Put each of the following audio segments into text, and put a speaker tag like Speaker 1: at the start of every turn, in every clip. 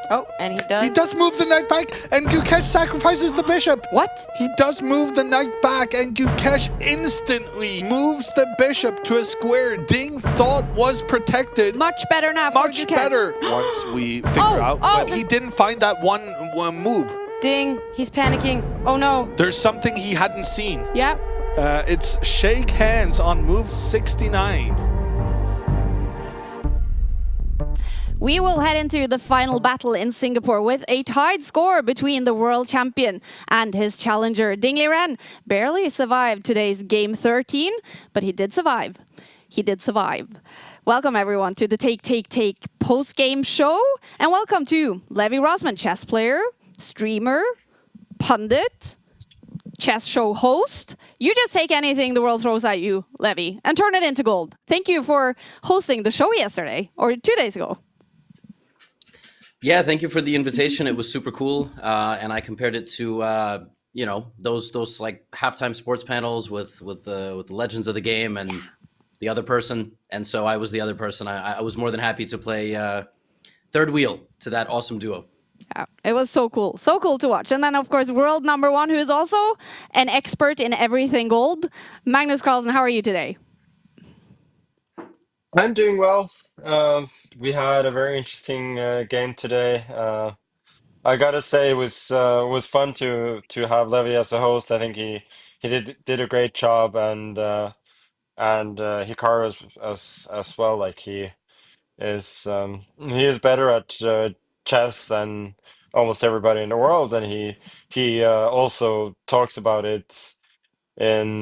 Speaker 1: Oh, and he does.
Speaker 2: He does move the knight back, and Gukesh sacrifices the bishop.
Speaker 1: What?
Speaker 2: He does move the knight back, and Gukesh instantly moves the bishop to a square Ding thought was protected.
Speaker 3: Much better now for
Speaker 2: Much
Speaker 3: Gukesh.
Speaker 2: better once we figure out. But he didn't find that one move.
Speaker 1: Ding, he's panicking. Oh no.
Speaker 2: There's something he hadn't seen.
Speaker 3: Yeah.
Speaker 2: It's shake hands on move 69.
Speaker 3: We will head into the final battle in Singapore with a tied score between the world champion and his challenger. Ding Liren barely survived today's game 13, but he did survive. He did survive. Welcome everyone to the Take post-game show, and welcome to Levy Rosman, chess player, streamer, pundit, chess show host. You just take anything the world throws at you, Levy, and turn it into gold. Thank you for hosting the show yesterday, or 2 days ago.
Speaker 4: Yeah, thank you for the invitation. It was super cool, and I compared it to those like halftime sports panels with the legends of the game and the other person. And so I was the other person. I was more than happy to play third wheel to that awesome duo.
Speaker 3: Yeah, it was so cool to watch. And then of course world number one, who is also an expert in everything gold, Magnus Carlsen. How are you today?
Speaker 5: I'm doing well. We had a very interesting game today. I gotta say, it was fun to have Levy as a host. I think he did a great job, and Hikaru as well. Like he is better at chess than almost everybody in the world, and he also talks about it in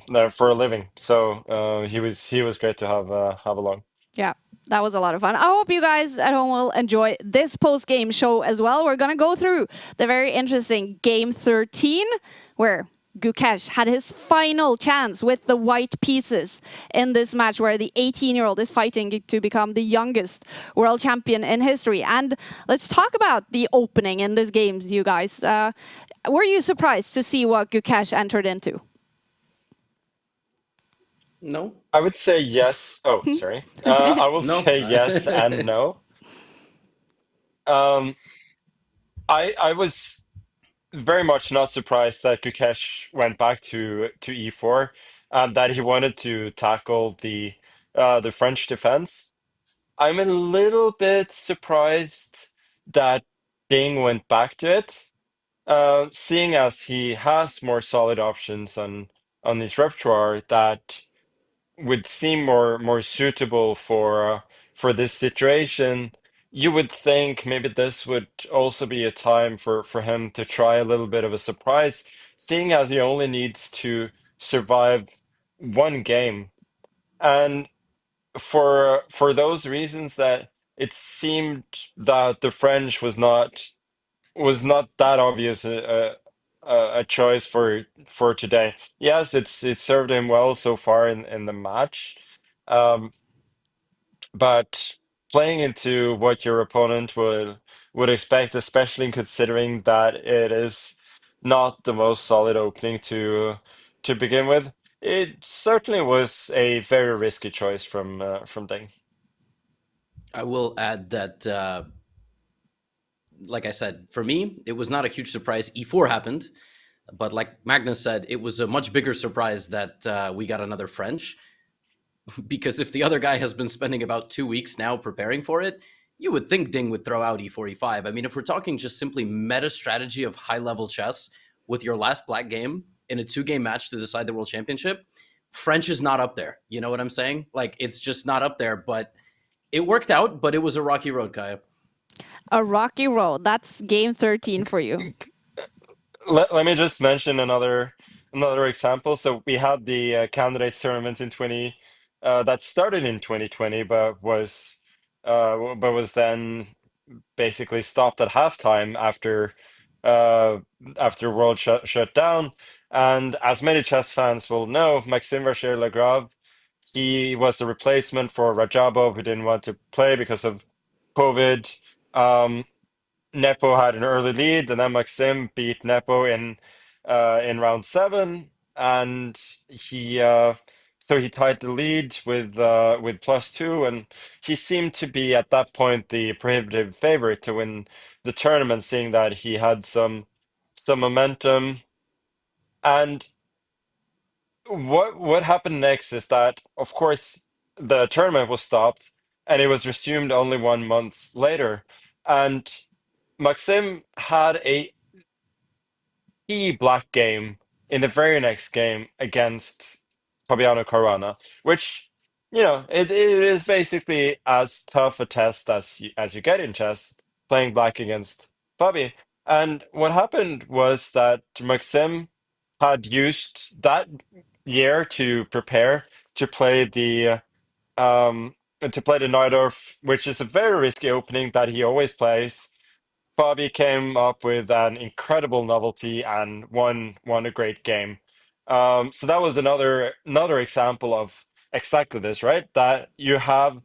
Speaker 5: there for a living. So he was great to have along.
Speaker 3: Yeah, that was a lot of fun. I hope you guys at home will enjoy this post-game show as well. We're going to go through the very interesting game 13, where Gukesh had his final chance with the white pieces in this match, where the 18-year-old is fighting to become the youngest world champion in history. And let's talk about the opening in this game, you guys. Were you surprised to see what Gukesh entered into?
Speaker 4: No?
Speaker 5: I would say yes. Oh, sorry. I will
Speaker 4: No?
Speaker 5: say yes and no. Um, I was very much not surprised that Gukesh went back to e4, that he wanted to tackle the French defense. I'm a little bit surprised that Ding went back to it, seeing as he has more solid options on his repertoire that would seem more suitable for this situation. You would think maybe this would also be a time for him to try a little bit of a surprise, seeing as he only needs to survive one game. And for those reasons that it seemed that the French was not that obvious a choice for today. Yes, it served him well so far in the match, um, but playing into what your opponent would expect, especially considering that it is not the most solid opening to begin with, it certainly was a very risky choice from Deng.
Speaker 4: I will add that, like I said, for me, it was not a huge surprise E4 happened. But like Magnus said, it was a much bigger surprise that we got another French. Because if the other guy has been spending about 2 weeks now preparing for it, you would think Ding would throw out E45. I mean, if we're talking just simply meta strategy of high level chess with your last black game in a 2-game match to decide the world championship, French is not up there. You know what I'm saying? Like, it's just not up there. But it worked out, but it was a rocky road, Kaya.
Speaker 3: A rocky road. That's game 13 for you.
Speaker 5: Let me just mention another example. So we had the candidates tournament in 20 that started in 2020, but was then basically stopped at halftime uh, after World shut down. And as many chess fans will know, Maxime Vachier-Lagrave, he was the replacement for Rajabov, who didn't want to play because of COVID. Nepo had an early lead, and then Maxim beat Nepo in round seven, and he So he tied the lead with +2, and he seemed to be at that point the prohibitive favorite to win the tournament, seeing that he had some momentum. And what happened next is that, of course, the tournament was stopped, and it was resumed only 1 month later. And Maxim had a key black game in the very next game against Fabiano Caruana, which, it is basically as tough a test as you get in chess, playing black against Fabi. And what happened was that Maxim had used that year to prepare to play the Najdorf, which is a very risky opening that he always plays. Fabi came up with an incredible novelty and won a great game. So that was another example of exactly this, right? That you have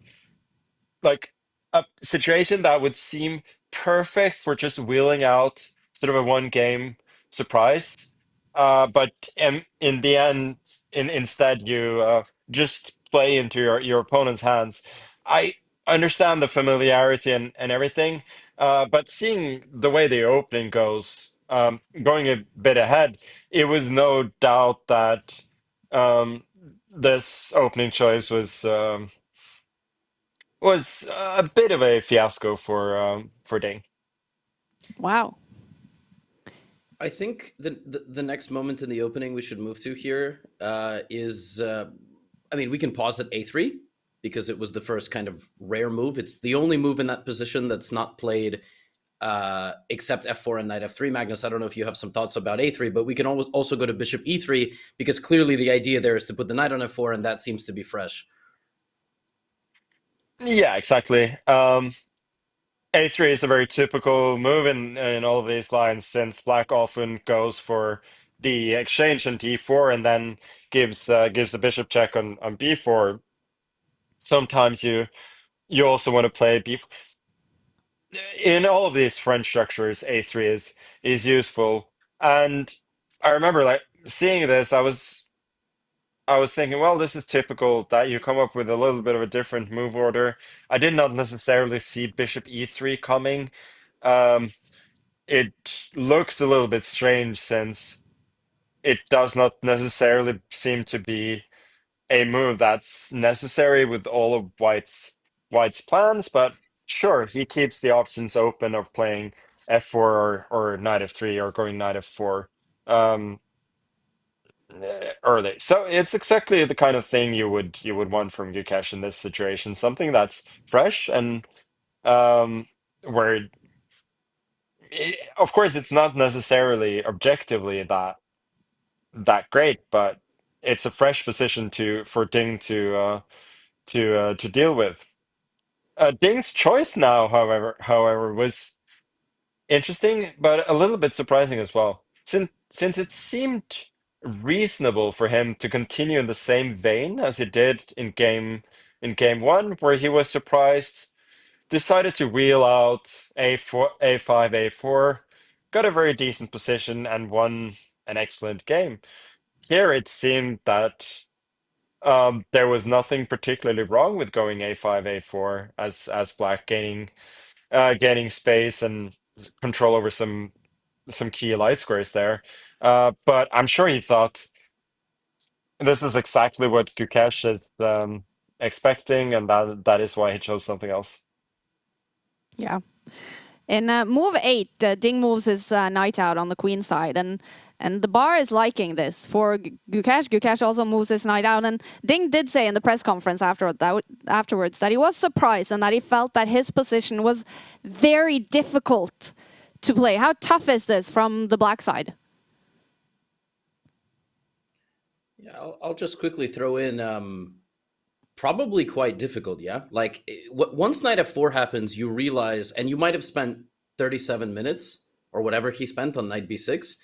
Speaker 5: like a situation that would seem perfect for just wheeling out sort of a one game surprise. But in the end, instead, you just play into your opponent's hands. I understand the familiarity and everything, but seeing the way the opening goes, going a bit ahead, it was no doubt that this opening choice was a bit of a fiasco for Ding.
Speaker 3: Wow.
Speaker 4: I think the next moment in the opening we should move to here is, I mean, we can pause at a3 because it was the first kind of rare move. It's the only move in that position that's not played except f4 and knight f3. Magnus, I don't know if you have some thoughts about a3, but we can also go to bishop e3 because clearly the idea there is to put the knight on f4, and that seems to be fresh.
Speaker 5: Yeah, exactly. A3 is a very typical move in all of these lines, since black often goes for the exchange on d4 and then gives the bishop check on b4. Sometimes you also want to play b4. In all of these French structures, a3 is useful. And I remember like seeing this, I was thinking, well, this is typical that you come up with a little bit of a different move order. I did not necessarily see bishop e3 coming. Um, it looks a little bit strange since it does not necessarily seem to be a move that's necessary with all of White's plans, but sure, he keeps the options open of playing f4 or knight f3 or going knight f4 um, early. So it's exactly the kind of thing you would want from Gukesh in this situation, something that's fresh and where of course it's not necessarily objectively that great, but it's a fresh position for Ding to deal with. Ding's choice now, however, was interesting, but a little bit surprising as well. Since it seemed reasonable for him to continue in the same vein as he did in game one, where he was surprised, decided to wheel out a4, a5, a4, got a very decent position and won an excellent game. Here it seemed that there was nothing particularly wrong with going a5, a4 as black gaining space and control over some key light squares there. But I'm sure he thought this is exactly what Gukesh is expecting, and that is why he chose something else.
Speaker 3: Yeah. In move 8, Ding moves his knight out on the queen side, and the bar is liking this for Gukesh. Gukesh also moves his knight out, and Ding did say in the press conference afterwards that he was surprised and that he felt that his position was very difficult to play. How tough is this from the black side?
Speaker 4: Yeah, I'll just quickly throw in probably quite difficult, yeah? Like, once knight f4 happens, you realize, and you might have spent 37 minutes or whatever he spent on knight b6,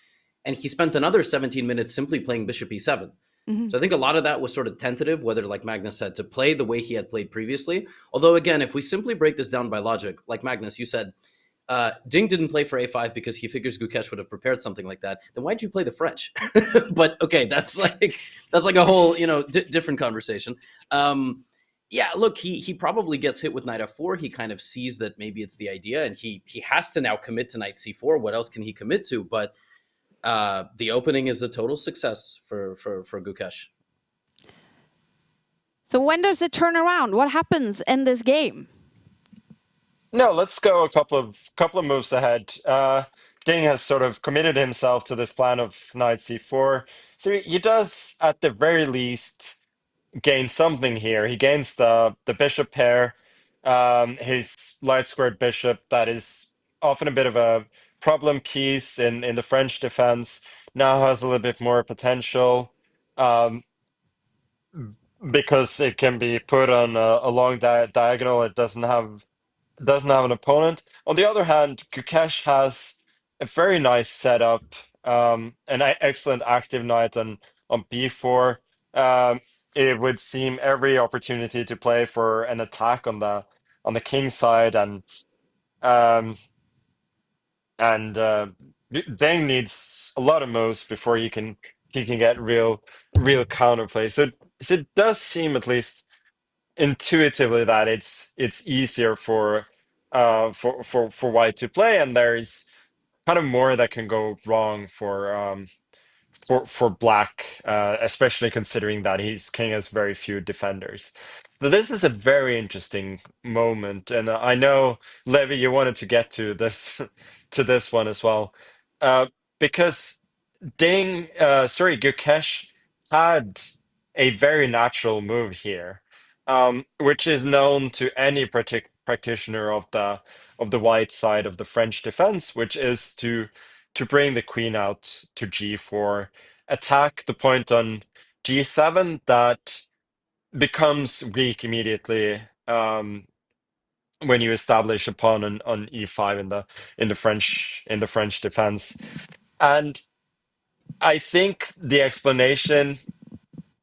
Speaker 4: and he spent another 17 minutes simply playing bishop e7. Mm-hmm. So I think a lot of that was sort of tentative, whether, like Magnus said, to play the way he had played previously. Although, again, if we simply break this down by logic, like Magnus, you said, Ding didn't play for a5 because he figures Gukesh would have prepared something like that. Then why'd you play the French? But okay, that's like a whole different conversation. Yeah, look, he probably gets hit with knight f4. He kind of sees that maybe it's the idea, and he has to now commit to knight c4. What else can he commit to? But the opening is a total success for Gukesh.
Speaker 3: So when does it turn around? What happens in this game?
Speaker 5: No, let's go a couple of moves ahead. Ding has sort of committed himself to this plan of knight c4. So he does, at the very least, gain something here. He gains the bishop pair, his light squared bishop that is often a bit of a problem piece in the French defense. Now has a little bit more potential. Because it can be put on a long diagonal. It doesn't have an opponent. On the other hand, Gukesh has a very nice setup, an excellent active knight on b4. It would seem every opportunity to play for an attack on the king side, um, and Deng needs a lot of moves before he can get real counterplay. So it does seem, at least intuitively, that it's easier for white to play, and there's kind of more that can go wrong for black, especially considering that his king has very few defenders. So this is a very interesting moment, and I know, Levy, you wanted to get to this to this one as well, because Gukesh had a very natural move here, which is known to any practitioner of the white side of the French defense, which is to bring the queen out to g4, attack the point on g7 that becomes weak immediately, when you establish a pawn on e5 in the French defense. And I think the explanation,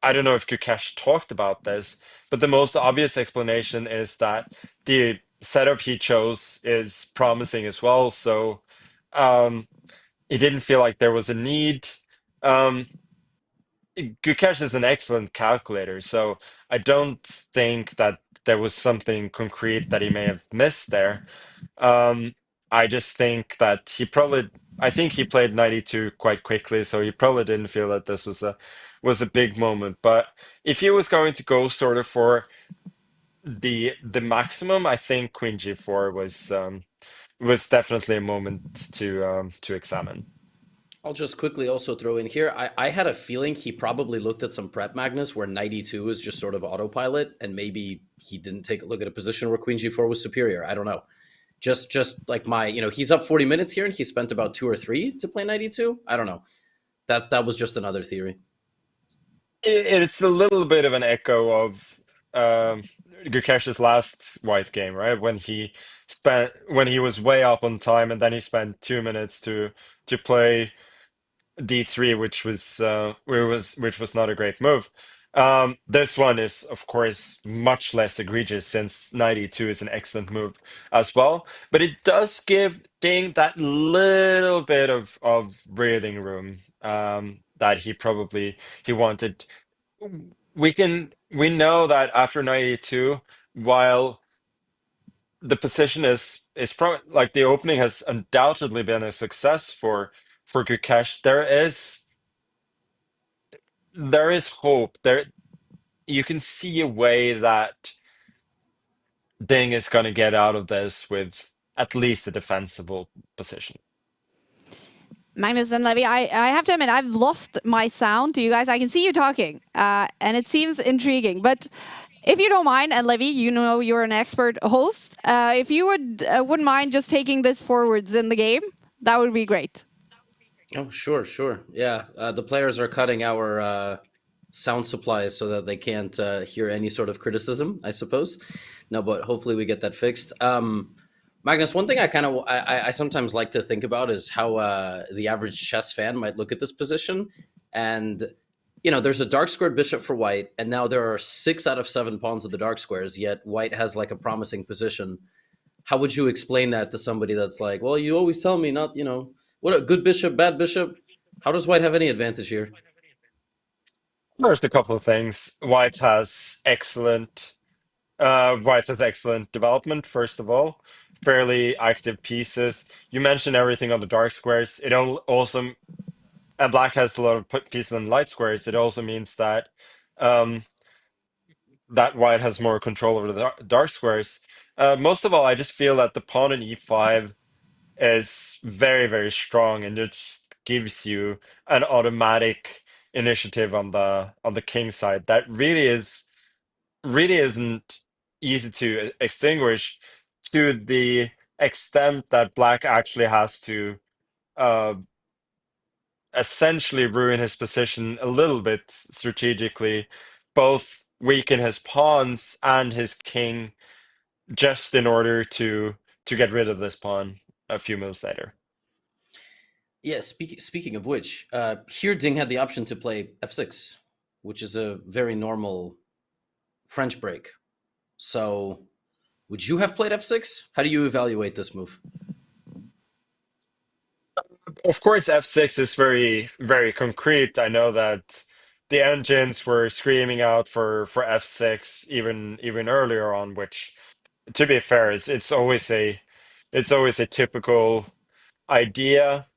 Speaker 5: I don't know if Gukesh talked about this, but the most obvious explanation is that the setup he chose is promising as well. So he didn't feel like there was a need. Gukesh is an excellent calculator, so I don't think that there was something concrete that he may have missed there. I just think that I think he played 92 quite quickly, so he probably didn't feel that this was a big moment. But if he was going to go sort of for the maximum, I think Queen G4 was definitely a moment to examine.
Speaker 4: I'll just quickly also throw in here. I had a feeling he probably looked at some prep Magnus where 92 is just sort of autopilot, and maybe he didn't take a look at a position where Queen G4 was superior. I don't know. Just like he's up 40 minutes here and he spent about 2 or 3 to play 92. I don't know. That was just another theory.
Speaker 5: It's a little bit of an echo of Gukesh's last white game, right? When he was way up on time, and then he spent 2 minutes to play d3, which was not a great move. This one is, of course, much less egregious, since 92 is an excellent move as well. But it does give Ding that little bit of breathing room, that he wanted. We know that after 92, while the position like the opening has undoubtedly been a success for Gukesh, there is hope. You can see a way that Ding is going to get out of this with at least a defensible position.
Speaker 3: Magnus and Levy, I have to admit, I've lost my sound to you guys. I can see you talking, and it seems intriguing. But if you don't mind, and Levy, you're an expert host, if you wouldn't mind just taking this forwards in the game, that would be great.
Speaker 4: Oh, sure. Yeah, the players are cutting our sound supplies so that they can't hear any sort of criticism, I suppose. No, but hopefully we get that fixed. Magnus, one thing I sometimes like to think about is how the average chess fan might look at this position. And, there's a dark squared bishop for white, and now there are 6 out of 7 pawns of the dark squares, yet white has like a promising position. how would you explain that to somebody that's like, well, you always tell me not, what a good bishop, bad bishop. How does white have any advantage here?
Speaker 5: There's a couple of things. White has excellent development, first of all. Fairly active pieces. You mentioned everything on the dark squares. Also, and black has a lot of pieces on light squares. It also means that um, that white has more control over the dark squares. Most of all, I just feel that the pawn in e5 is very, very strong and just gives you an automatic initiative on the king side that really isn't easy to extinguish, to the extent that black actually has to uh, essentially ruin his position a little bit strategically, both weaken his pawns and his king, just in order to get rid of this pawn a few moves later.
Speaker 4: Yeah, speaking of which, here Ding had the option to play f6, which is a very normal French break. So would you have played f6? How do you evaluate this move?
Speaker 5: Of course, F6 is very, very concrete. I know that the engines were screaming out for F6 even earlier on, which, to be fair, it's always a typical idea.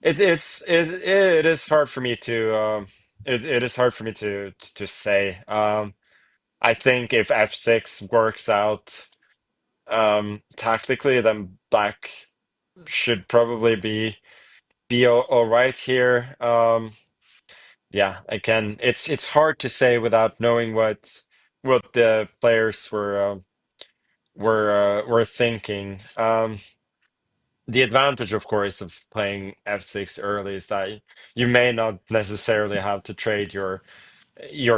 Speaker 5: It is hard for me to it is hard for me to say. I think if F6 works out tactically, then black should probably be all right here. Yeah, again, it's hard to say without knowing what the players were thinking. The advantage, of course, of playing f6 early is that you may not necessarily have to trade your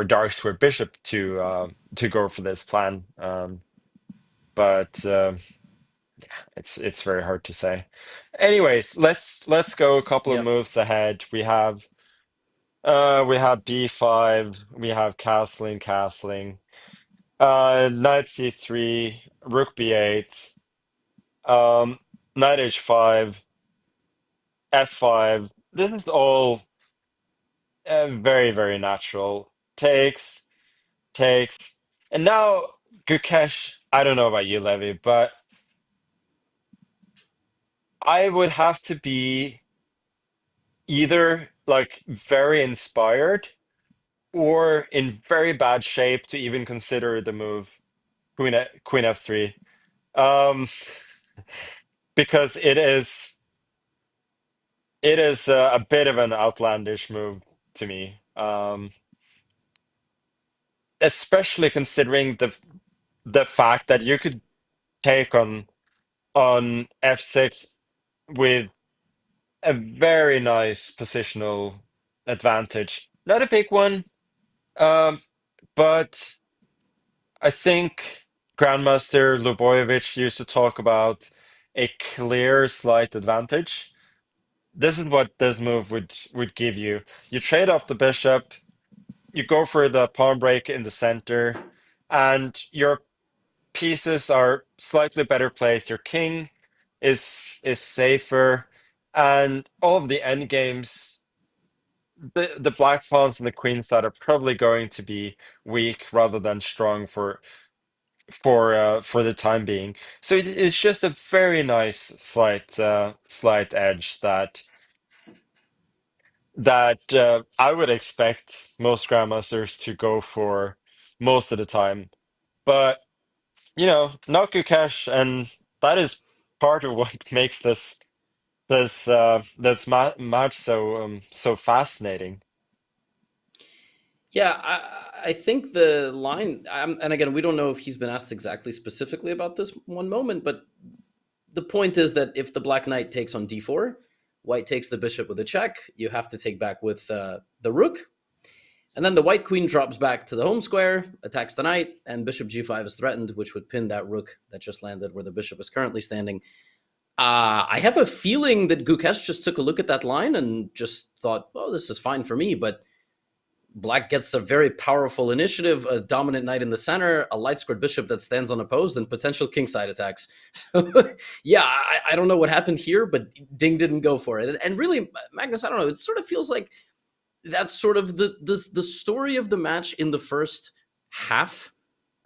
Speaker 5: dark square bishop to go for this plan. But it's very hard to say. Anyways, let's go a couple of
Speaker 4: Yep.
Speaker 5: moves ahead. We have b5, we have castling, knight c3, rook b8, um, knight h5, f5. This is all very, very natural. Takes, and now Gukesh. I don't know about you, Levy, but I would have to be either like very inspired or in very bad shape to even consider the move queen f3. Um, because it is a bit of an outlandish move to me. Especially considering the fact that you could take on f6 with a very nice positional advantage. Not a big one, um, but I think Grandmaster Lubojevic used to talk about a clear slight advantage. This is what this move would give you. You trade off the bishop, you go for the pawn break in the center, and your pieces are slightly better placed. Your king is safer, and all of the end games, the black pawns and the queen side are probably going to be weak rather than strong for the time being. So it's just a very nice slight edge that I would expect most grandmasters to go for most of the time. But not Gukesh, and that is part of what makes this match so fascinating.
Speaker 4: Yeah, I think the line, and again, we don't know if he's been asked exactly specifically about this one moment, but the point is that if the black knight takes on d4, white takes the bishop with a check, you have to take back with the rook, and then the white queen drops back to the home square, attacks the knight, and bishop g5 is threatened, which would pin that rook that just landed where the bishop is currently standing. I have a feeling that Gukesh just took a look at that line and just thought, oh, this is fine for me, but Black gets a very powerful initiative, a dominant knight in the center, a light squared bishop that stands unopposed, and potential kingside attacks. So, yeah, I don't know what happened here, but Ding didn't go for it. And really, Magnus, I don't know. It sort of feels like that's sort of the story of the match in the first half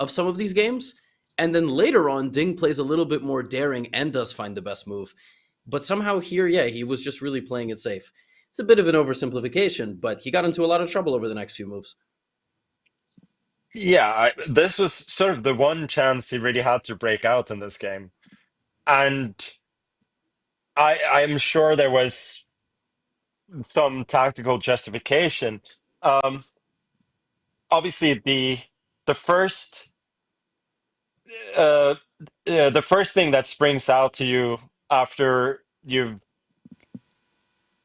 Speaker 4: of some of these games. And then later on, Ding plays a little bit more daring and does find the best move. But somehow here, yeah, he was just really playing it safe. It's a bit of an oversimplification, but he got into a lot of trouble over the next few moves.
Speaker 5: Yeah, this was sort of the one chance he really had to break out in this game. And I'm sure there was some tactical justification. Um, Obviously, the first uh, the first thing that springs out to you after you've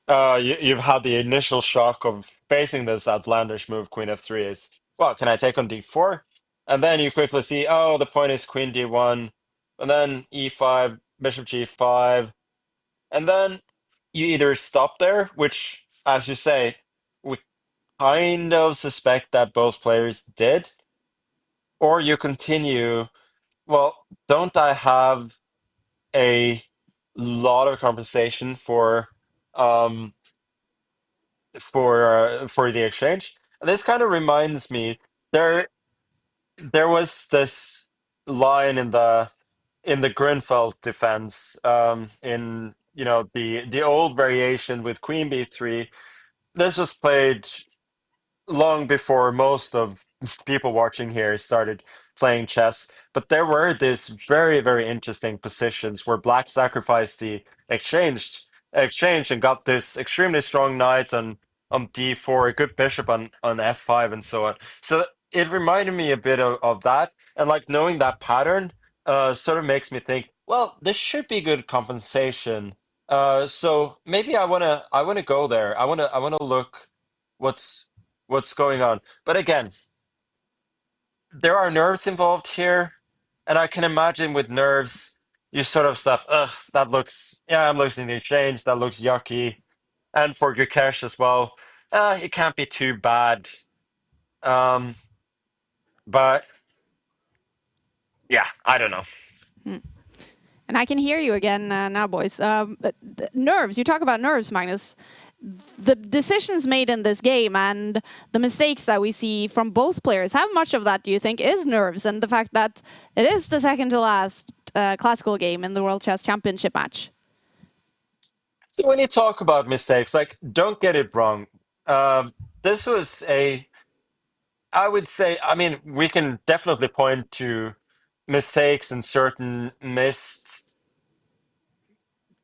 Speaker 5: had the initial shock of facing this outlandish move, Queen f3, is, well, can I take on d4? And then you quickly see, oh, the point is Queen d1, and then e5, Bishop g5, and then you either stop there, which, as you say, we kind of suspect that both players did, or you continue, well, don't I have a lot of compensation um for the exchange? And this kind of reminds me, there was this line in the Grinfeld defense, in the old variation with Queen b3. This was played long before most of people watching here started playing chess. But there were these very, very interesting positions where Black sacrificed the exchange and got this extremely strong knight on d4, a good bishop on f5, and so on. So it reminded me a bit of that, and like knowing that pattern sort of makes me think, well, this should be good compensation. So maybe I wanna go there. I wanna look what's what's going on. But again, there are nerves involved here, and I can imagine with nerves, you sort of stuff. Ugh, that looks. Yeah, I'm losing the exchange. That looks yucky, and for Gukesh as well. It can't be too bad. Um, but yeah, I don't know.
Speaker 3: And I can hear you again now, boys. Nerves. You talk about nerves, Magnus. The decisions made in this game and the mistakes that we see from both players, how much of that do you think is nerves and the fact that it is the second to last classical game in the World Chess Championship match?
Speaker 5: So when you talk about mistakes, like, don't get it wrong. This was I would say, I mean, we can definitely point to mistakes and certain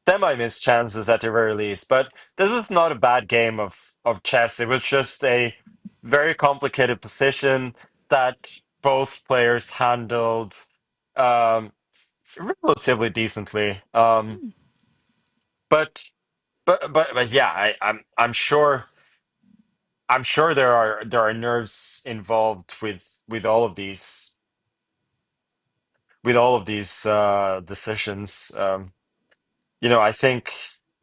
Speaker 5: semi-missed chances at the very least. But this was not a bad game of chess. It was just a very complicated position that both players handled um, relatively decently. But but yeah, I'm sure there are nerves involved with all of these decisions. I think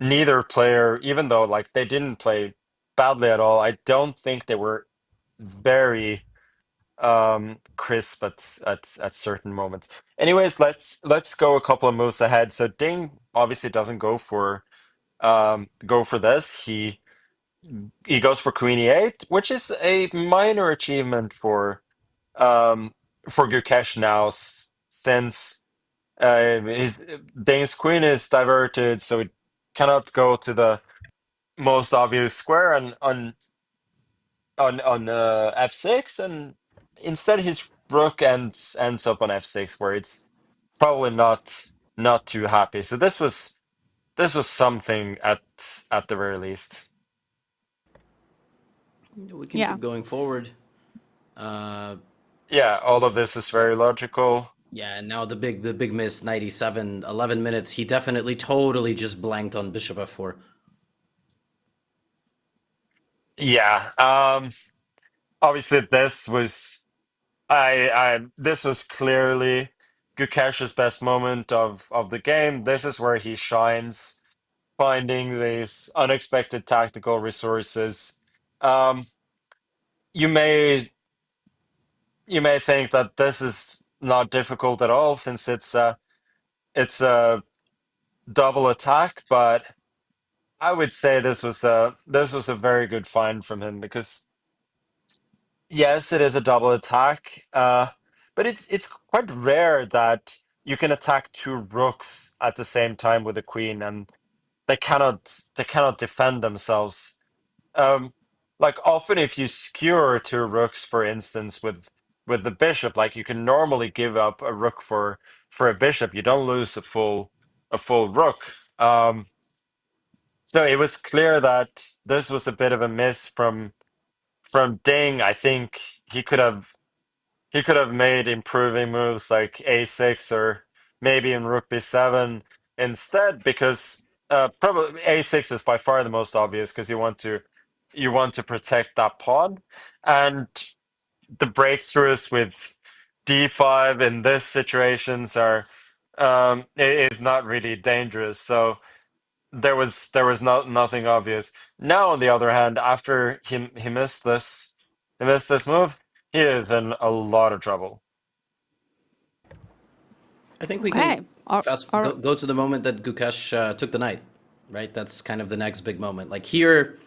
Speaker 5: neither player, even though like they didn't play badly at all, I don't think they were very crisp at certain moments. Anyways, let's go a couple of moves ahead. So Ding obviously doesn't go for this. He goes for Queen e8, which is a minor achievement for Gukesh now, since his Dane's queen is diverted, so it cannot go to the most obvious square on f6, and instead his rook ends up on f6, where it's probably not too happy. So this was something at the very least.
Speaker 4: We can
Speaker 3: Yeah.
Speaker 4: keep going forward. Uh,
Speaker 5: Yeah, all of this is very logical.
Speaker 4: yeah, and now the big miss, 97, 11 minutes. He definitely totally just blanked on bishop f4.
Speaker 5: Yeah. Obviously this was clearly Gukesh's best moment of the game. This is where he shines, finding these unexpected tactical resources. Um, you may you may think that this is not difficult at all since it's a double attack, but I would say this was a very good find from him because yes, it is a double attack, but it's quite rare that you can attack two rooks at the same time with a queen and they cannot defend themselves. Um, like often if you skewer two rooks, for instance, with the bishop, like you can normally give up a rook for a bishop. You don't lose a full rook. So it was clear that this was a bit of a miss from Ding. I think he could have made improving moves like a6 or maybe in rook b7 instead because probably a6 is by far the most obvious because you want to protect that pawn, and the breakthroughs with d5 in this situations is not really dangerous. So there was nothing obvious. Now, on the other hand, after he missed this move, he is in a lot of trouble.
Speaker 4: I think we
Speaker 3: Okay.
Speaker 4: can go to the moment that Gukesh took the knight, right? That's kind of the next big moment. Like here,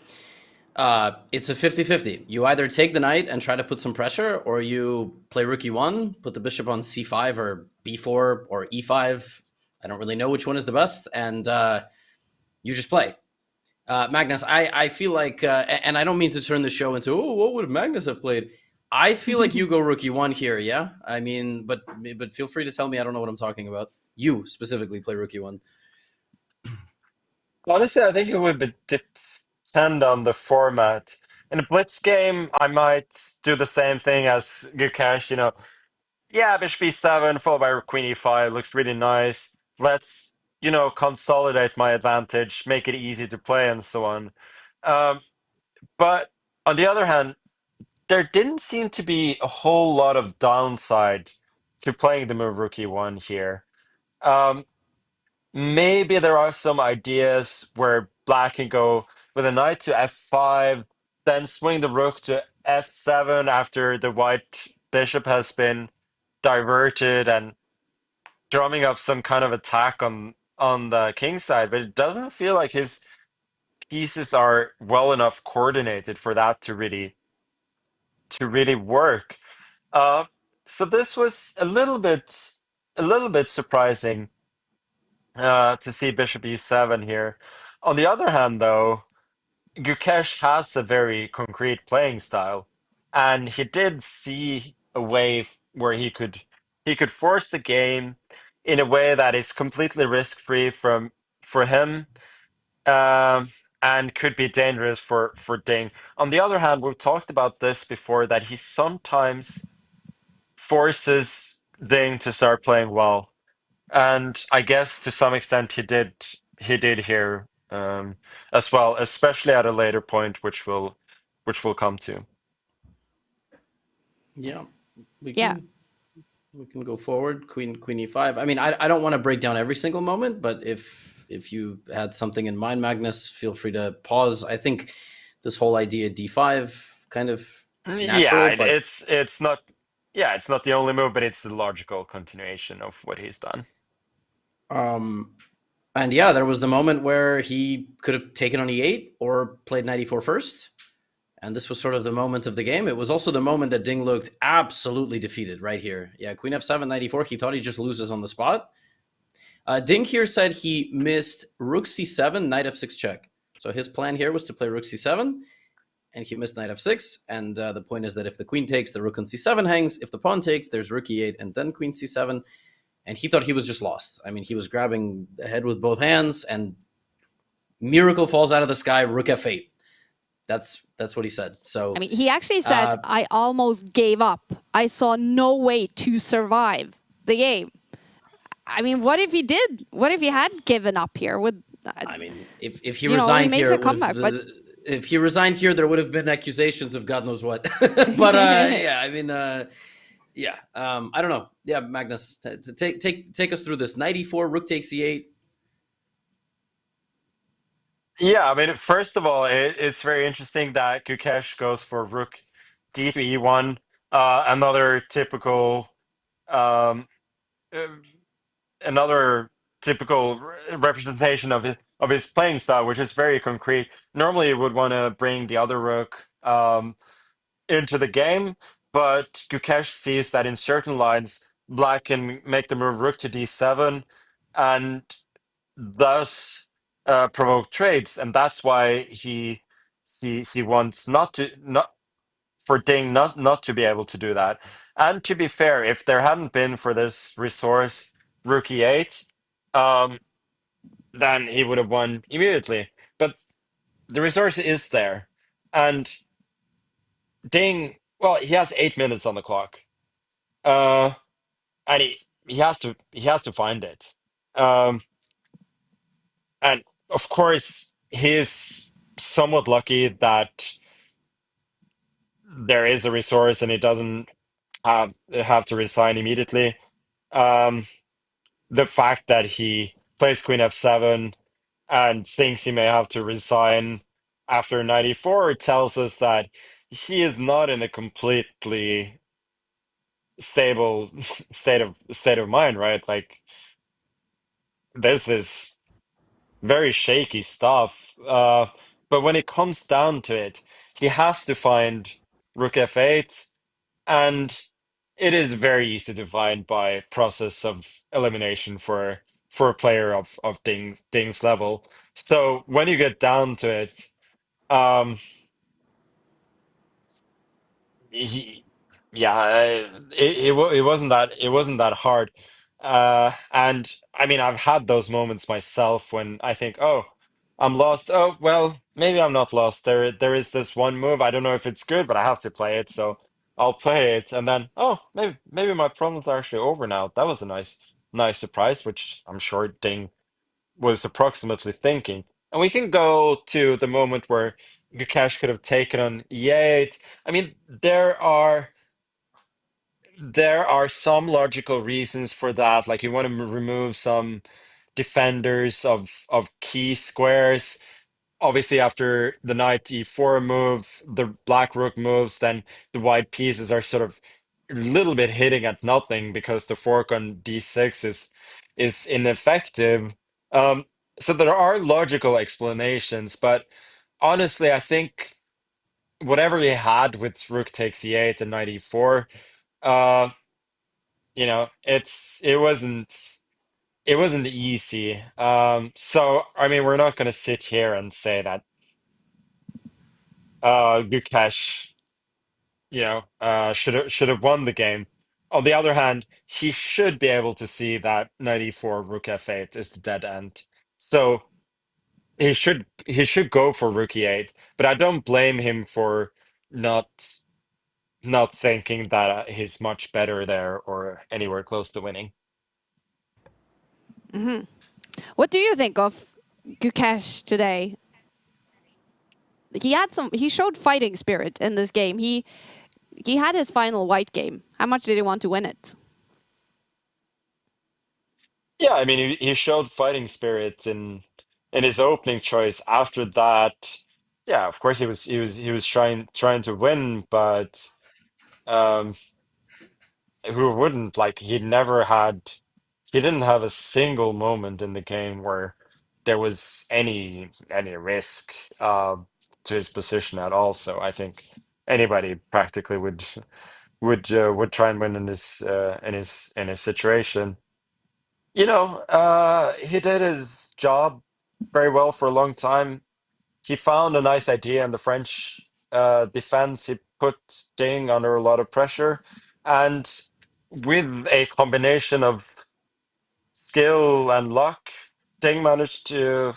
Speaker 4: it's a 50-50. You either take the knight and try to put some pressure, or you play rook e1, put the bishop on c5 or b4 or e5. I don't really know which one is the best, and you just play. Magnus, I feel like, and I don't mean to turn the show into, oh, what would Magnus have played? I feel like you go rook e1 here, yeah? I mean, but feel free to tell me I don't know what I'm talking about. You specifically play rook e1.
Speaker 5: Honestly, I think it would depend on the format. In a blitz game, I might do the same thing as Gukesh. Yeah, bishop e7 followed by queen e5 looks really nice. Let's consolidate my advantage, make it easy to play, and so on. Um, but on the other hand, there didn't seem to be a whole lot of downside to playing the move rook e1 here. Um, Maybe there are some ideas where black can go with a knight to f5, then swing the rook to f7 after the white bishop has been diverted and drumming up some kind of attack on the king side. But it doesn't feel like his pieces are well enough coordinated for that to really work. Uh, so this was a little bit surprising to see bishop e7 here. On the other hand, though, Gukesh has a very concrete playing style, and he did see a way where he could force the game in a way that is completely risk-free for him, um, and could be dangerous for Ding. On the other hand, we've talked about this before that he sometimes forces Ding to start playing well. And I guess to some extent he did here as well, especially at a later point, which we'll come to.
Speaker 4: Yeah, we
Speaker 3: Yeah.
Speaker 4: can we can go forward. Queen e5. I mean, I don't want to break down every single moment, but if you had something in mind, Magnus, feel free to pause. I think this whole idea d5 kind of
Speaker 5: Yeah,
Speaker 4: natural,
Speaker 5: it-
Speaker 4: but
Speaker 5: it's it's not yeah, it's not the only move, but it's the logical continuation of what he's done.
Speaker 4: um and yeah, there was the moment where he could have taken on e8 or played knight e4 first. And this was sort of the moment of the game. It was also the moment that Ding looked absolutely defeated right here. Yeah, Queen f7, knight e4. He thought he just loses on the spot. Ding here said he missed rook c7, knight f6 check. So his plan here was to play rook c7, and he missed knight f6. And the point is that if the queen takes, the rook on c7 hangs. If the pawn takes, there's rook e8 and then queen c7. And he thought he was just lost. I mean, he was grabbing the head with both hands, and miracle falls out of the sky, rook f8. That's what he said. So
Speaker 3: I mean, he actually said, I almost gave up. I saw no way to survive the game. I mean, what if he did? What if he had given up here?
Speaker 4: I mean, if he
Speaker 3: he
Speaker 4: resigned
Speaker 3: makes
Speaker 4: here,
Speaker 3: a comeback, but
Speaker 4: if he resigned here, there would have been accusations of God knows what. But yeah, I mean, yeah, I don't know. Yeah, Magnus, take us through this. Knight e4, rook takes e8.
Speaker 5: Yeah, I mean, first of all, it's very interesting that Gukesh goes for rook D to E1, another typical um, uh, representation of his playing style, which is very concrete. Normally, you would want to bring the other rook into the game, but Gukesh sees that in certain lines, Black can make the move rook to D7, and thus provoke trades, and that's why he wants not for Ding not to be able to do that. And to be fair, if there hadn't been for this resource rook e8, um, then he would have won immediately. But the resource is there, and Ding, well, he has 8 minutes on the clock, uh, and he has to find it. Um, and of course, he's somewhat lucky that there is a resource and he doesn't have to resign immediately. Um, the fact that he plays Queen f7 and thinks he may have to resign after 94 tells us that he is not in a completely stable state of mind, right? Like this is very shaky stuff. But when it comes down to it, he has to find Rook f8, and it is very easy to find by process of elimination for a player of Ding's level. So when you get down to it, um, he, yeah, it wasn't that hard. And I mean, I've had those moments myself when I think, oh, I'm lost. Oh, well, maybe I'm not lost. There is this one move. I don't know if it's good, but I have to play it, so I'll play it. And then, oh, maybe my problems are actually over now. That was a nice surprise, which I'm sure Ding was approximately thinking. And we can go to the moment where Gukesh could have taken on E8. I mean, there are some logical reasons for that. Like you want to remove some defenders of key squares. Obviously, after the knight e4 move, the black rook moves, then the white pieces are sort of a little bit hitting at nothing because the fork on d6 is ineffective. Um, so there are logical explanations, but honestly, I think whatever he had with rook takes e8 and knight e4, uh, it wasn't easy. So I mean, we're not gonna sit here and say that Gukesh, should have won the game. On the other hand, he should be able to see that 94 rook f8 is the dead end. So he should go for rook e8, but I don't blame him for not not thinking that he's much better there or anywhere close to winning.
Speaker 3: What do you think of Gukesh today? He showed fighting spirit in this game. He had his final white game. How much did he want to win it?
Speaker 5: Yeah, I mean, he showed fighting spirit in his opening choice. After that, yeah, of course he was trying to win, but um, who wouldn't? Like he didn't have a single moment in the game where there was any risk to his position at all. So I think anybody practically would try and win in his situation. He did his job very well for a long time. He found a nice idea in the French defense. He put Ding under a lot of pressure, and with a combination of skill and luck, Ding managed to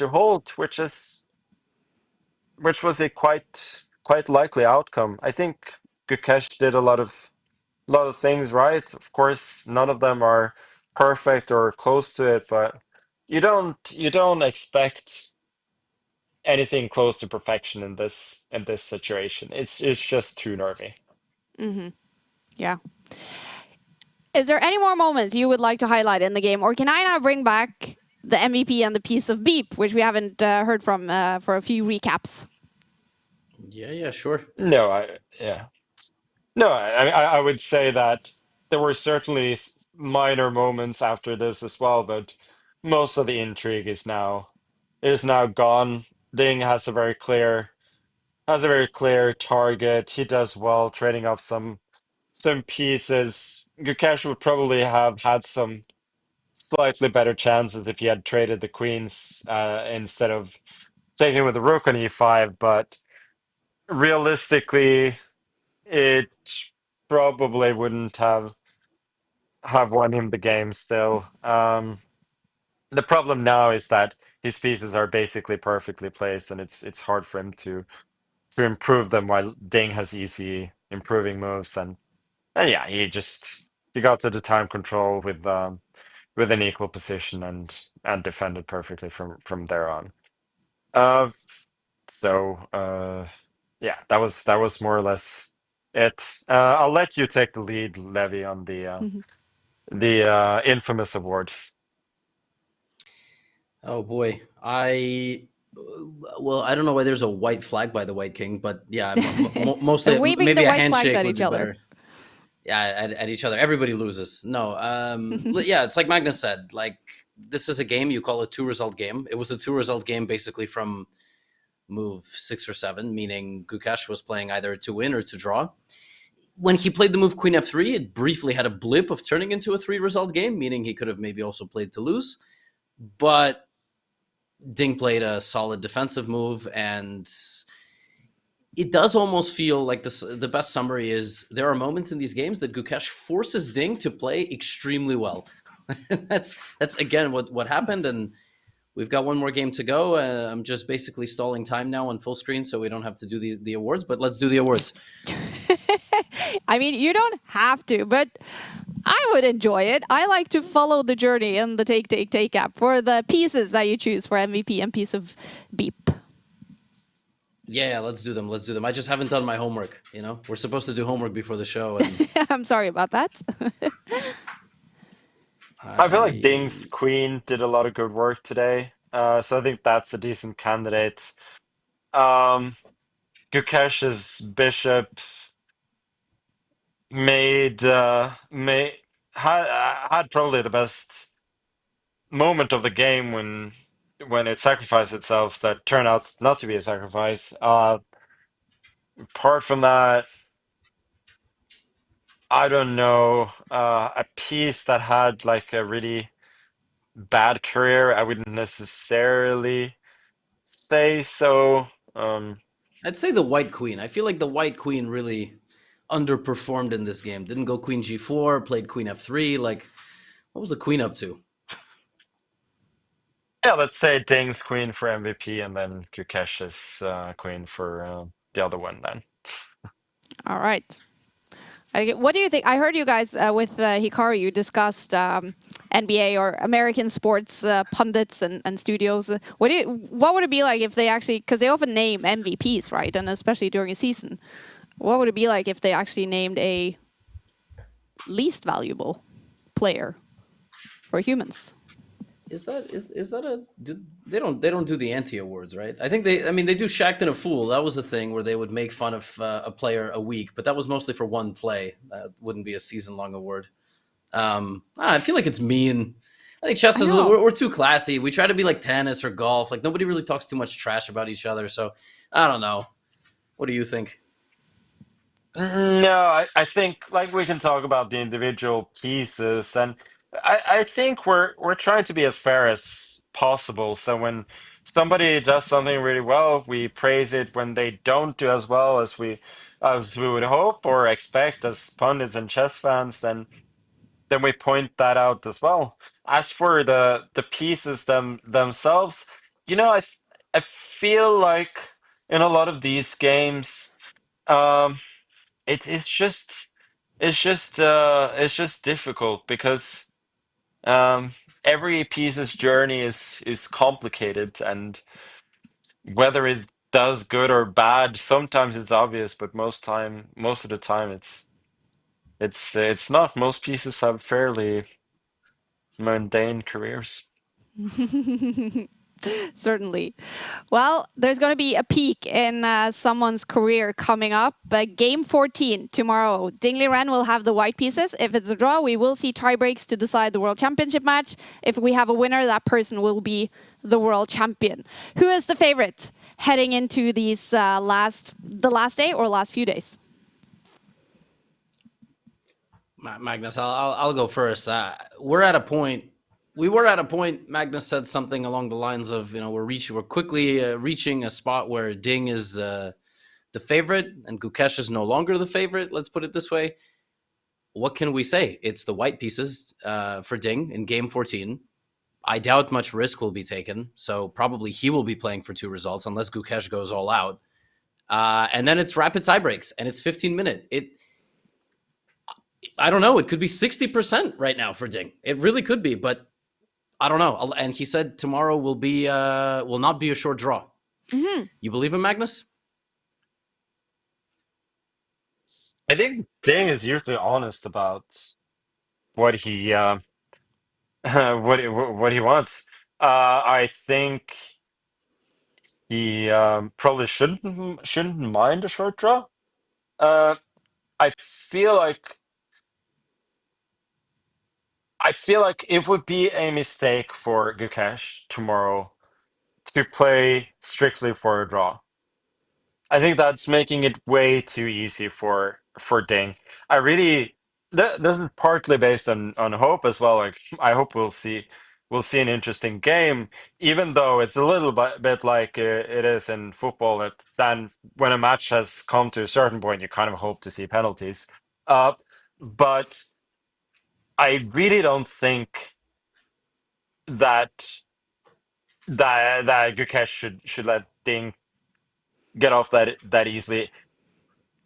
Speaker 5: hold, which was a quite likely outcome. I think Gukesh did a lot of things right. Of course, none of them are perfect or close to it, but you don't expect anything close to perfection in this situation. It's just too nervy.
Speaker 3: Yeah. Is there any more moments you would like to highlight in the game, or can I now bring back the MVP and the piece of beep, which we haven't heard from for a few recaps?
Speaker 4: Yeah, sure.
Speaker 5: No, yeah. No, I would say that there were certainly minor moments after this as well, but most of the intrigue is now gone. Ding has a very clear target. He does well trading off some pieces. Gukesh would probably have had some slightly better chances if he had traded the queens instead of taking with the rook on e5, but realistically, it probably wouldn't have won him the game still. The problem now is that his pieces are basically perfectly placed, and it's hard for him to improve them while Ding has easy improving moves, and yeah, he got to the time control with an equal position and defended perfectly from there on. Uh, so yeah, that was more or less it. I'll let you take the lead, Levy, on the infamous awards.
Speaker 4: Oh boy, well, I don't know why there's a white flag by the White King, but yeah,
Speaker 3: They're
Speaker 4: mostly
Speaker 3: waving the
Speaker 4: maybe a
Speaker 3: white flags
Speaker 4: handshake
Speaker 3: at
Speaker 4: would
Speaker 3: each
Speaker 4: be
Speaker 3: other.
Speaker 4: better. Yeah, at each other. Everybody loses. No, yeah, it's like Magnus said. Like this is a game you call a two-result game. It was a two-result game basically from move 6 or 7, meaning Gukesh was playing either to win or to draw. When he played the move Queen F3, it briefly had a blip of turning into a 3-result game, meaning he could have maybe also played to lose. But Ding played a solid defensive move, and it does almost feel like this. The best summary is there are moments in these games that Gukesh forces Ding to play extremely well. that's again what happened, and we've got one more game to go. I'm just basically stalling time now on full screen so we don't have to do the awards. But let's do the awards.
Speaker 3: I mean, you don't have to, but I would enjoy it. I like to follow the journey in the Take app for the pieces that you choose for MVP and piece of beep.
Speaker 4: Yeah, let's do them. Let's do them. I just haven't done my homework. We're supposed to do homework before the show, and
Speaker 3: I'm sorry about that.
Speaker 5: I feel like
Speaker 4: I
Speaker 5: Ding's queen did a lot of good work today, so I think that's a decent candidate. Um, Gukesh's bishop made made had probably the best moment of the game when it sacrificed itself that turned out not to be a sacrifice. Apart from that, I don't know. A piece that had like a really bad career, I wouldn't necessarily say so.
Speaker 4: I'd say the White Queen. I feel like the White Queen really underperformed in this game. Didn't go Queen G4, played Queen F3. Like, what was the Queen up to?
Speaker 5: Yeah, let's say Ding's queen for MVP and then Kukesh's queen for the other one then.
Speaker 3: All right. What do you think? I heard you guys with Hikaru, you discussed NBA or American sports pundits and studios. What would it be like if they actually, because they often name MVPs, right? And especially during a season. What would it be like if they actually named a least valuable player for humans?
Speaker 4: Is that a they don't do the anti awards, right? I think they do Shacked and a Fool. That was a thing where they would make fun of a player a week, but that was mostly for one play. That wouldn't be a season long award. I feel like it's mean. I think chess
Speaker 3: I
Speaker 4: is
Speaker 3: know.
Speaker 4: we're too classy. We try to be like tennis or golf. Like nobody really talks too much trash about each other. So I don't know. What do you think?
Speaker 5: No, I think like we can talk about the individual pieces, and I think we're trying to be as fair as possible. So when somebody does something really well, we praise it. When they don't do as well as we would hope or expect as pundits and chess fans, then we point that out as well. As for the pieces themselves, I feel like in a lot of these games. Um, it's just difficult because um, every piece's journey is complicated, and whether it does good or bad, sometimes it's obvious, but most of the time, it's not. Most pieces have fairly mundane careers.
Speaker 3: Certainly. Well, there's going to be a peak in someone's career coming up. Game 14 tomorrow. Dingley Ren will have the white pieces. If it's a draw, we will see tie breaks to decide the World Championship match. If we have a winner, that person will be the world champion. Who is the favorite heading into these the last day or last few days?
Speaker 4: Magnus, I'll go first. We were at a point. Magnus said something along the lines of, we're quickly reaching a spot where Ding is the favorite and Gukesh is no longer the favorite. Let's put it this way. What can we say? It's the white pieces for Ding in game 14. I doubt much risk will be taken, so probably he will be playing for 2 results unless Gukesh goes all out. And then it's rapid tie breaks, and it's 15-minute. I don't know. It could be 60% right now for Ding. It really could be, but I don't know. And he said tomorrow will not be a short draw.
Speaker 3: Mm-hmm.
Speaker 4: You believe him, Magnus?
Speaker 5: I think Ding is usually honest about what he what he wants. I think he probably shouldn't mind a short draw. Uh, I feel like it would be a mistake for Gukesh tomorrow to play strictly for a draw. I think that's making it way too easy for Ding. I really this is partly based on hope as well. Like I hope we'll see an interesting game, even though it's a little bit like it is in football. That then when a match has come to a certain point, you kind of hope to see penalties. But I really don't think that that Gukesh should let Ding get off that easily.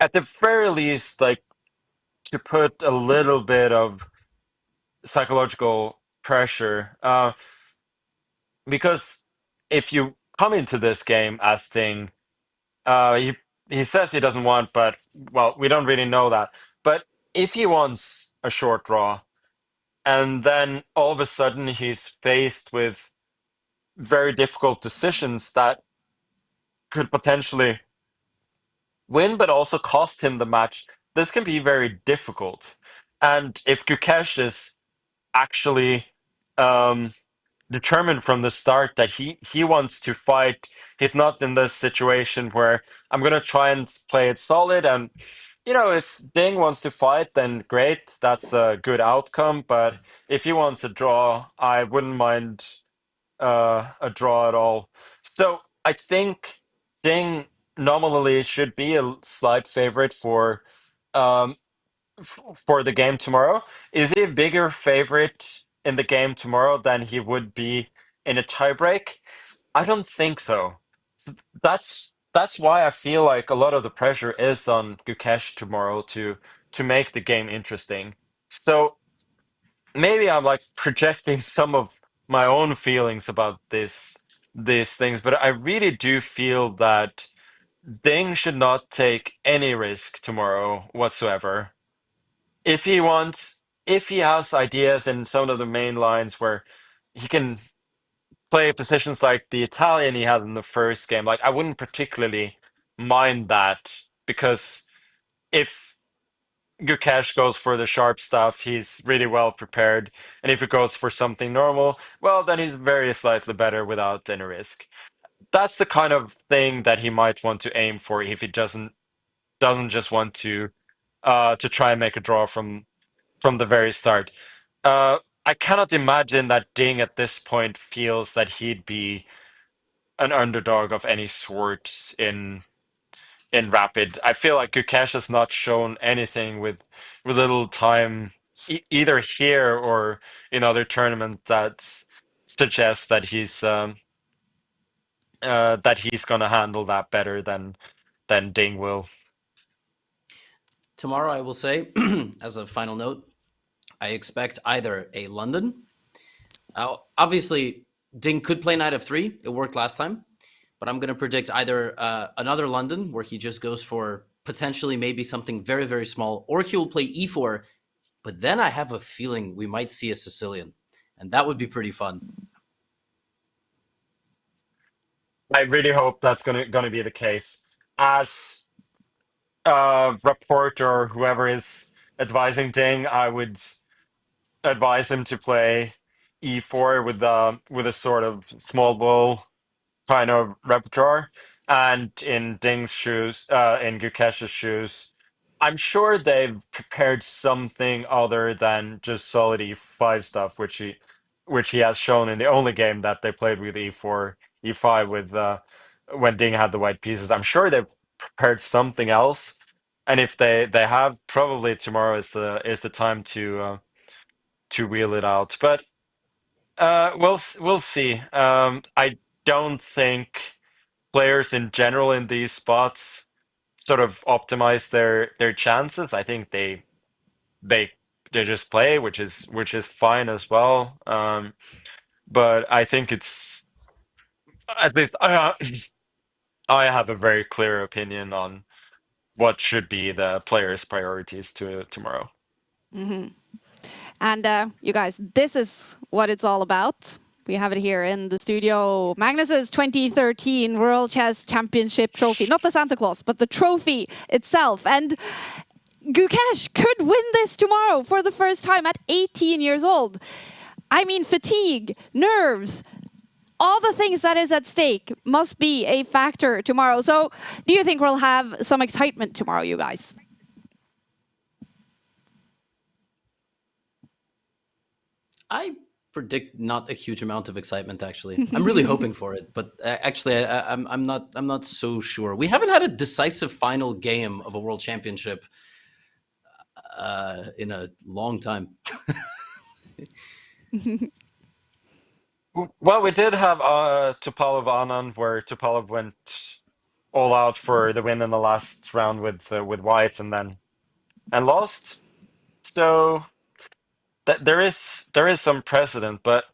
Speaker 5: At the very least, like to put a little bit of psychological pressure, because if you come into this game as Ding, he says he doesn't want, but well, we don't really know that. But if he wants a short draw, and then all of a sudden he's faced with very difficult decisions that could potentially win, but also cost him the match. This can be very difficult. And if Gukesh is actually determined from the start that he wants to fight, he's not in this situation where I'm gonna try and play it solid. And if Ding wants to fight, then great, that's a good outcome. But if he wants a draw, I wouldn't mind a draw at all. So I think Ding nominally should be a slight favorite um, for the game tomorrow. Is he a bigger favorite in the game tomorrow than he would be in a tiebreak? I don't think so. So that's why I feel like a lot of the pressure is on Gukesh tomorrow to make the game interesting. So maybe I'm like projecting some of my own feelings about these things, but I really do feel that Ding should not take any risk tomorrow whatsoever. If he has ideas in some of the main lines where he can play positions like the Italian he had in the first game, like I wouldn't particularly mind that because if Gukesh goes for the sharp stuff, he's really well prepared. And if he goes for something normal, well, then he's very slightly better without any risk. That's the kind of thing that he might want to aim for if he doesn't just want to try and make a draw from the very start. I cannot imagine that Ding at this point feels that he'd be an underdog of any sort in Rapid. I feel like Gukesh has not shown anything with little time, either here or in other tournaments that suggests that he's gonna handle that better than Ding will.
Speaker 4: Tomorrow, I will say, as a final note, I expect either a London. Obviously, Ding could play knight f3. It worked last time. But I'm going to predict either another London, where he just goes for potentially maybe something very, very small, or he will play e4. But then I have a feeling we might see a Sicilian. And that would be pretty fun.
Speaker 5: I really hope that's gonna be the case. As a reporter or whoever is advising Ding, I would advise him to play e4 with a sort of small ball kind of repertoire. And in Ding's shoes, in Gukesh's shoes, I'm sure they've prepared something other than just solid e5 stuff, which he has shown in the only game that they played with e4, e5 with when Ding had the white pieces. I'm sure they've prepared something else, and if they have, probably tomorrow is the time to wheel it out. But we'll see. I don't think players in general in these spots sort of optimize their chances. I think they they just play, which is fine as well. But I think it's at least I have a very clear opinion on what should be the players' priorities to tomorrow.
Speaker 3: And you guys, this is what it's all about. We have it here in the studio. Magnus's 2013 World Chess Championship trophy. Not the Santa Claus, but the trophy itself. And Gukesh could win this tomorrow for the first time at 18 years old. I mean, fatigue, nerves, all the things that is at stake must be a factor tomorrow. So do you think we'll have some excitement tomorrow, you guys?
Speaker 4: I predict not a huge amount of excitement. Actually, I'm really hoping for it, but actually, I'm not. I'm not so sure. We haven't had a decisive final game of a world championship in a long time.
Speaker 5: Well, we did have Topalov Anand, where Topalov went all out for the win in the last round with White and lost. So there is some precedent, but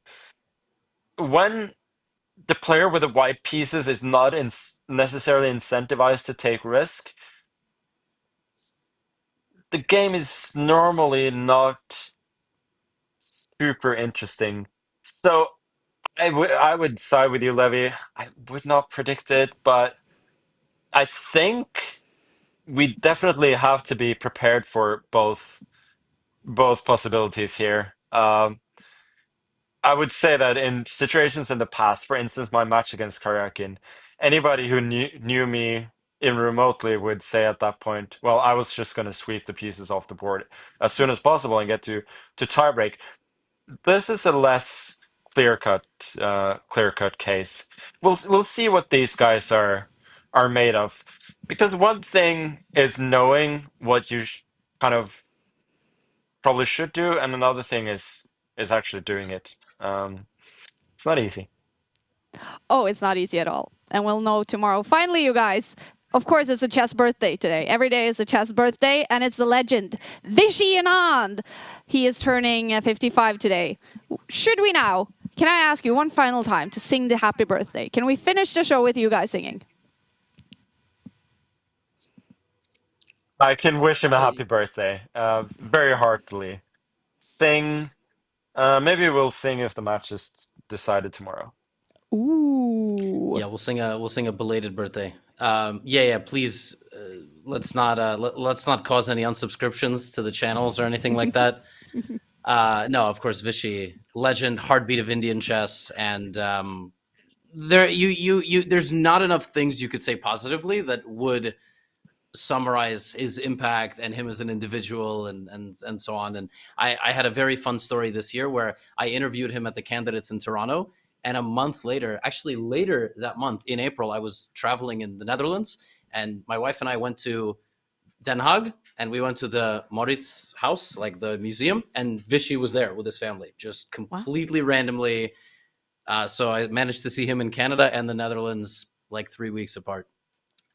Speaker 5: when the player with the white pieces is not necessarily incentivized to take risk, the game is normally not super interesting. So I would side with you, Levy. I would not predict it, but I think we definitely have to be prepared for both possibilities here. I would say that in situations in the past, for instance, my match against Karyakin, anybody who knew me in remotely would say at that point, well, I was just going to sweep the pieces off the board as soon as possible and get to tiebreak. This is a less clear cut case. We'll see what these guys are made of, because one thing is knowing what you kind of probably should do, and another thing is actually doing it. It's not easy.
Speaker 3: Oh, it's not easy at all. And we'll know tomorrow. Finally, you guys, of course, it's a chess birthday today. Every day is a chess birthday, and it's the legend, Vishy Anand. He is turning 55 today. Should we now, can I ask you one final time to sing the happy birthday? Can we finish the show with you guys singing?
Speaker 5: I can wish him a happy birthday, very heartily. Sing. Maybe we'll sing if the match is decided tomorrow.
Speaker 3: Ooh.
Speaker 4: Yeah, we'll sing a belated birthday. Yeah. Please, let's not cause any unsubscriptions to the channels or anything like that. No, of course, Vishy, legend, heartbeat of Indian chess, and there's not enough things you could say positively that would summarize his impact and him as an individual and so on. And I had a very fun story this year where I interviewed him at the Candidates in Toronto. And a month later, actually later that month in April, I was traveling in the Netherlands, and my wife and I went to Den Haag, and we went to the Maurits house, like the museum, and Vishy was there with his family, just completely randomly. So I managed to see him in Canada and the Netherlands like 3 weeks apart.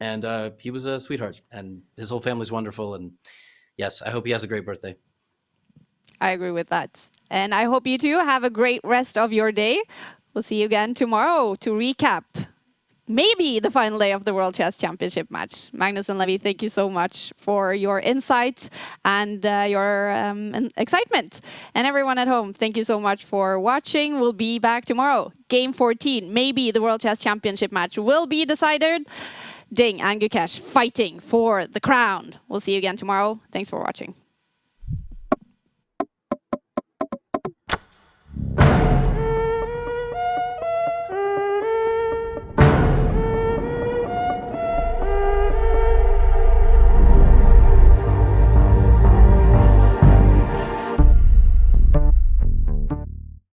Speaker 4: And he was a sweetheart, and his whole family's wonderful. And yes, I hope he has a great birthday.
Speaker 3: I agree with that. And I hope you too have a great rest of your day. We'll see you again tomorrow to recap maybe the final day of the World Chess Championship match. Magnus and Levy, thank you so much for your insights and your excitement. And everyone at home, thank you so much for watching. We'll be back tomorrow. Game 14, maybe the World Chess Championship match will be decided. Ding and Gukesh fighting for the crown. We'll see you again tomorrow. Thanks for watching.